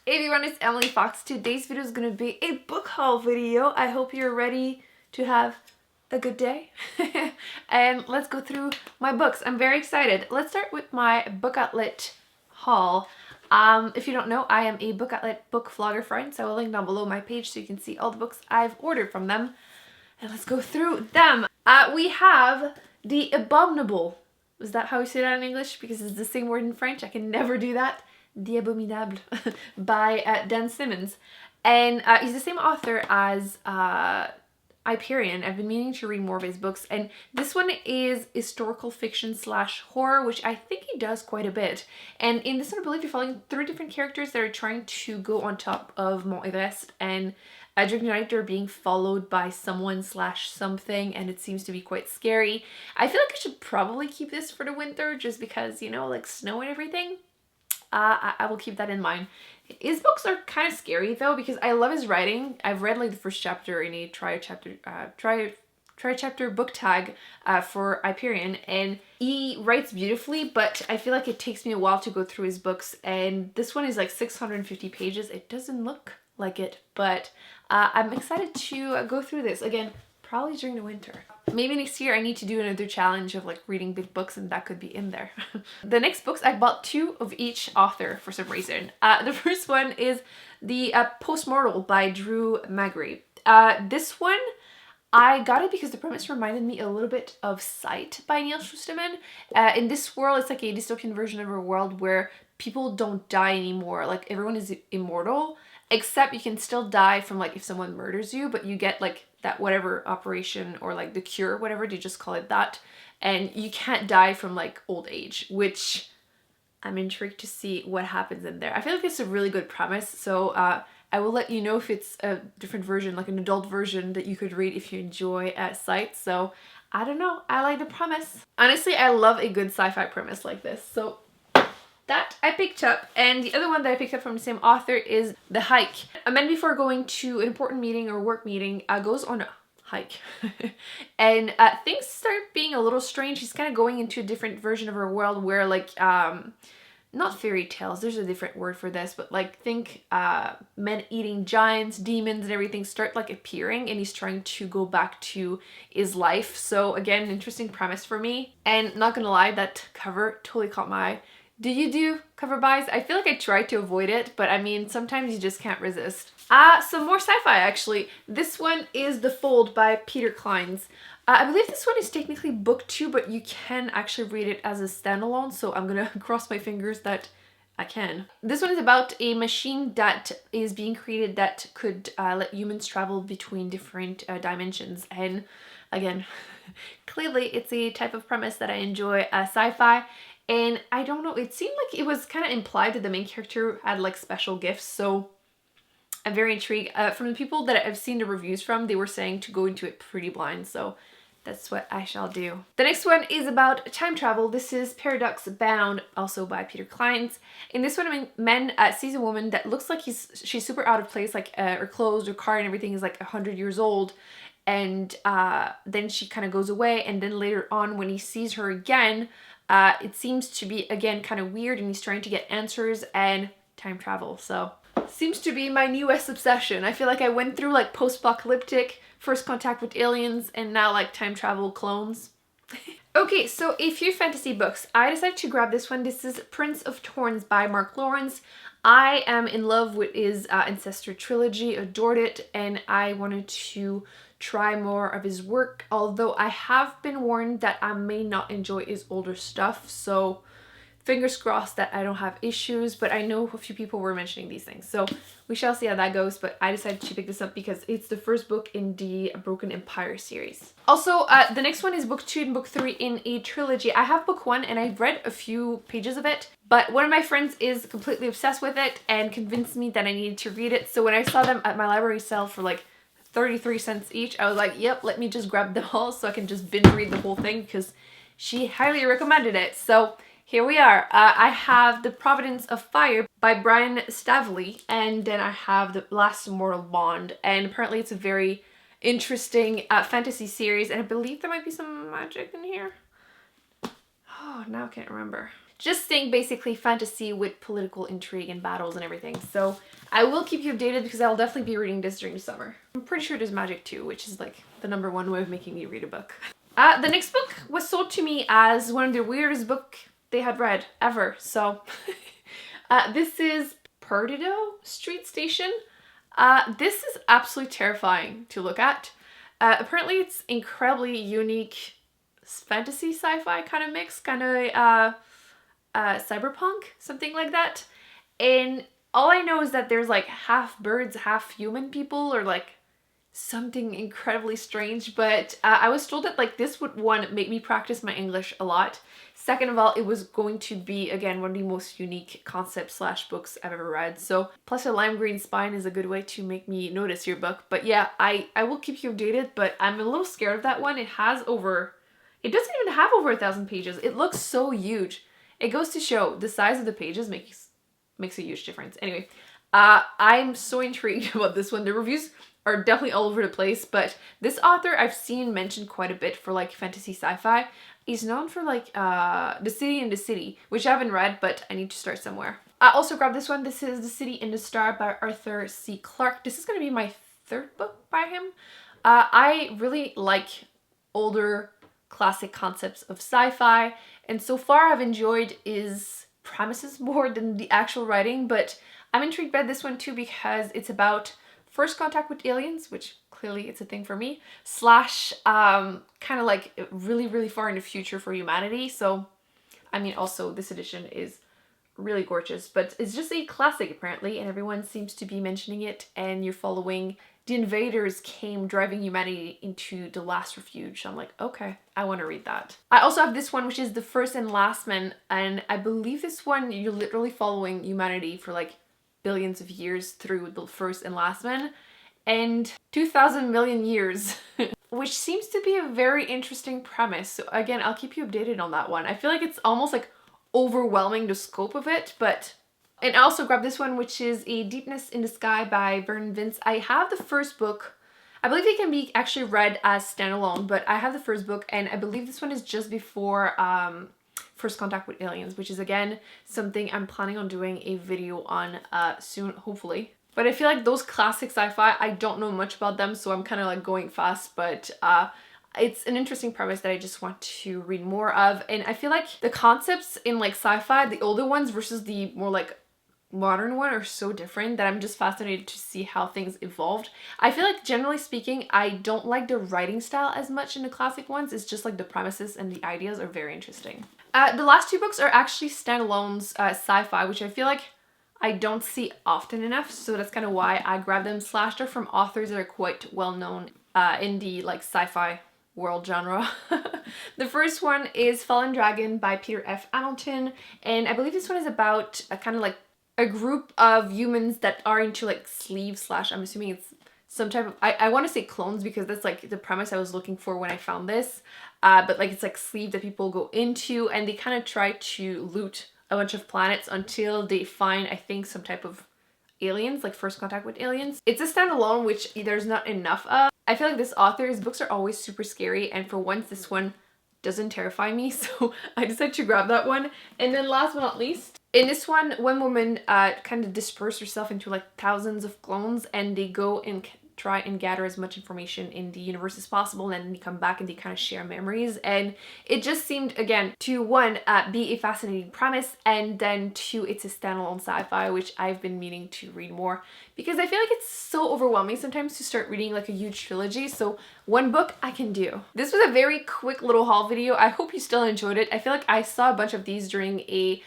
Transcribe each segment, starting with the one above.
Hey everyone, it's Emily Fox. Today's video is going to be a book haul video. I hope you're ready to have a good day. And let's go through my books. I'm very excited. Let's start with my book outlet haul. If you don't know, I am a book outlet book vlogger friend, so I will link down below my page so you can see all the books I've ordered from them. And let's go through them. We have The Abominable. Is that how you say that in English? Because it's the same word in French. I can never do that. The Abominable by Dan Simmons. And he's the same author as Hyperion. I've been meaning to read more of his books, and this one is historical fiction / horror, which I think he does quite a bit. And in this one, I believe you're following 3 different characters that are trying to go on top of Mont Everest, and during the night they're being followed by someone / something, and it seems to be quite scary. I feel like I should probably keep this for the winter just because, you know, like snow and everything. I will keep that in mind. His books are kind of scary though, because I love his writing. I've read like the first chapter in a try chapter book tag for Hyperion, and he writes beautifully, but I feel like it takes me a while to go through his books, and this one is like 650 pages. It doesn't look like it, but I'm excited to go through this again, probably during the winter. Maybe next year I need to do another challenge of like reading big books, and that could be in there. The next books, I bought 2 of each author for some reason. The first one is the Postmortal by Drew Magri. This one, I got it because the premise reminded me a little bit of Sight by Neil Shusterman. In this world, it's like a dystopian version of a world where people don't die anymore. Like everyone is immortal, except you can still die from like if someone murders you, but you get like that whatever operation or like the cure, whatever, they just call it that. And you can't die from like old age, which I'm intrigued to see what happens in there. I feel like it's a really good premise, so I will let you know if it's a different version, like an adult version that you could read if you enjoy Sight. So I don't know, I like the premise. Honestly, I love a good sci-fi premise like this, so that I picked up. And the other one that I picked up from the same author is The Hike. A man before going to an important meeting or work meeting goes on a hike and things start being a little strange. He's kind of going into a different version of our world where like not fairy tales, there's a different word for this, but like think men eating giants, demons and everything start like appearing, and he's trying to go back to his life. So again, an interesting premise for me, and not gonna lie, that cover totally caught my eye. Do you do cover buys? I feel like I try to avoid it, but I mean, sometimes you just can't resist. Some more sci-fi actually. This one is The Fold by Peter Clines. I believe this one is technically book 2, but you can actually read it as a standalone, so I'm gonna cross my fingers that I can. This one is about a machine that is being created that could let humans travel between different dimensions. And again, clearly it's a type of premise that I enjoy, sci-fi. And I don't know, it seemed like it was kind of implied that the main character had like special gifts, so I'm very intrigued. From the people that I've seen the reviews from, they were saying to go into it pretty blind, so that's what I shall do. The next one is about time travel. This is Paradox Bound, also by Peter Clines. In this one, a man sees a woman that looks like she's super out of place, like her clothes, her car and everything is like 100 years old. And then she kind of goes away, and then later on when he sees her again, it seems to be again kind of weird, and he's trying to get answers and time travel. So seems to be my newest obsession. I feel like I went through like post-apocalyptic, first contact with aliens, and now like time travel clones. Okay, so a few fantasy books. I decided to grab this one. This is Prince of Thorns by Mark Lawrence. I am in love with his Ancestor trilogy, adored it, and I wanted to try more of his work, although I have been warned that I may not enjoy his older stuff, so fingers crossed that I don't have issues, but I know a few people were mentioning these things, so we shall see how that goes. But I decided to pick this up because it's the first book in the Broken Empire series. Also, the next one is book 2 and book 3 in a trilogy. I have book 1 and I've read a few pages of it, but one of my friends is completely obsessed with it and convinced me that I needed to read it. So when I saw them at my library sale for like 33 cents each, I was like, yep, let me just grab them all so I can just binge read the whole thing, because she highly recommended it. So here we are. I have The Providence of Fire by Brian Staveley, and then I have The Last Mortal Bond, and apparently it's a very interesting fantasy series, and I believe there might be some magic in here. Oh, now I can't remember. just saying basically fantasy with political intrigue and battles and everything. So I will keep you updated because I'll definitely be reading this during the summer. I'm pretty sure there's magic too, which is like the #1 way of making me read a book. The next book was sold to me as one of the weirdest books they had read ever. So this is Perdido Street Station. This is absolutely terrifying to look at. Apparently it's incredibly unique fantasy sci-fi kind of mix, kind of cyberpunk, something like that. And all I know is that there's like half birds, half human people, or like something incredibly strange. But I was told that like this would, one, make me practice my English a lot. Second of all, it was going to be, again, one of the most unique concepts / books I've ever read. So plus a lime green spine is a good way to make me notice your book. But yeah, I will keep you updated, but I'm a little scared of that one. It doesn't even have over 1,000 pages. It looks so huge. It goes to show the size of the pages makes a huge difference. Anyway, I'm so intrigued about this one. The reviews are definitely all over the place, but this author I've seen mentioned quite a bit for like fantasy sci-fi. He's known for like The City in the City, which I haven't read, but I need to start somewhere. I also grabbed this one. This is The City in the Star by Arthur C. Clarke. This is going to be my 3rd book by him. I really like older classic concepts of sci-fi, and so far I've enjoyed his premises more than the actual writing, but I'm intrigued by this one too because it's about first contact with aliens, which clearly it's a thing for me, / kind of like really far in the future for humanity. So I mean, also this edition is really gorgeous, but it's just a classic apparently, and everyone seems to be mentioning it, and you're following the invaders came driving humanity into the last refuge. So I'm like, okay, I want to read that. I also have this one, which is The First and Last Man, and I believe this one you're literally following humanity for like billions of years through the first and last man and 2,000 million years, which seems to be a very interesting premise. So again, I'll keep you updated on that one. I feel like it's almost like overwhelming the scope of it, but... And I also grabbed this one, which is A Deepness in the Sky by Vernon Vince. I have the first book. I believe it can be actually read as standalone, but I have the first book, and I believe this one is just before First Contact with Aliens, which is again something I'm planning on doing a video on soon, hopefully. But I feel like those classic sci-fi, I don't know much about them, so I'm kind of like going fast, but it's an interesting premise that I just want to read more of. And I feel like the concepts in like sci-fi, the older ones versus the more like modern one, are so different that I'm just fascinated to see how things evolved. I feel like generally speaking, I don't like the writing style as much in the classic ones. It's just like the premises and the ideas are very interesting. The last 2 books are actually standalones, sci-fi, which I feel like I don't see often enough, so that's kind of why I grabbed them. / they're from authors that are quite well known in the like sci-fi world genre. The first one is Fallen Dragon by Peter F. Hamilton, and I believe this one is about a kind of like a group of humans that are into like sleeve / I'm assuming it's some type of, I want to say clones because that's like the premise I was looking for when I found this, but like it's like sleeve that people go into, and they kind of try to loot a bunch of planets until they find, I think, some type of aliens, like first contact with aliens. It's a standalone, which there's not enough of. I feel like this author's books are always super scary, and for once this one doesn't terrify me, so I decided to grab that one. And then last but not least, in this one woman kind of dispersed herself into like thousands of clones, and they go and try and gather as much information in the universe as possible, and then they come back and they kind of share memories. And it just seemed, again, to one, be a fascinating premise, and then two, it's a standalone sci-fi, which I've been meaning to read more because I feel like it's so overwhelming sometimes to start reading like a huge trilogy. So one book I can do. This was a very quick little haul video. I hope you still enjoyed it. I feel like I saw a bunch of these during a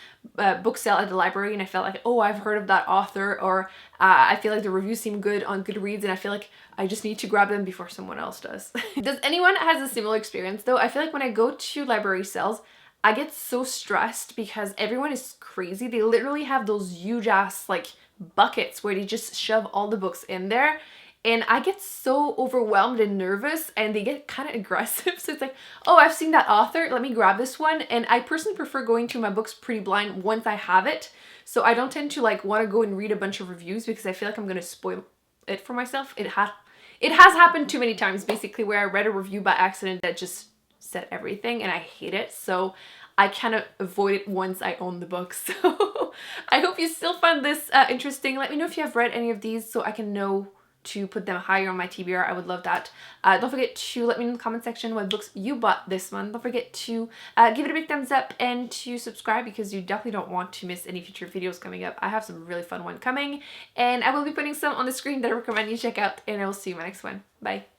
book sale at the library, and I felt like, oh, I've heard of that author, or I feel like the reviews seem good on Goodreads, and I feel like I just need to grab them before someone else does. Does anyone has a similar experience though? I feel like when I go to library sales, I get so stressed because everyone is crazy. They literally have those huge ass like buckets where they just shove all the books in there. And I get so overwhelmed and nervous, and they get kind of aggressive. So it's like, oh, I've seen that author, let me grab this one. And I personally prefer going to my books pretty blind once I have it. So I don't tend to like want to go and read a bunch of reviews because I feel like I'm going to spoil it for myself. It has happened too many times basically where I read a review by accident that just said everything, and I hate it. So I cannot avoid it once I own the book. So I hope you still find this interesting. Let me know if you have read any of these so I can know to put them higher on my TBR. I would love that. Don't forget to let me know in the comment section what books you bought this month. Don't forget to give it a big thumbs up and to subscribe, because you definitely don't want to miss any future videos coming up. I have some really fun ones coming, and I will be putting some on the screen that I recommend you check out, and I will see you in my next one. Bye.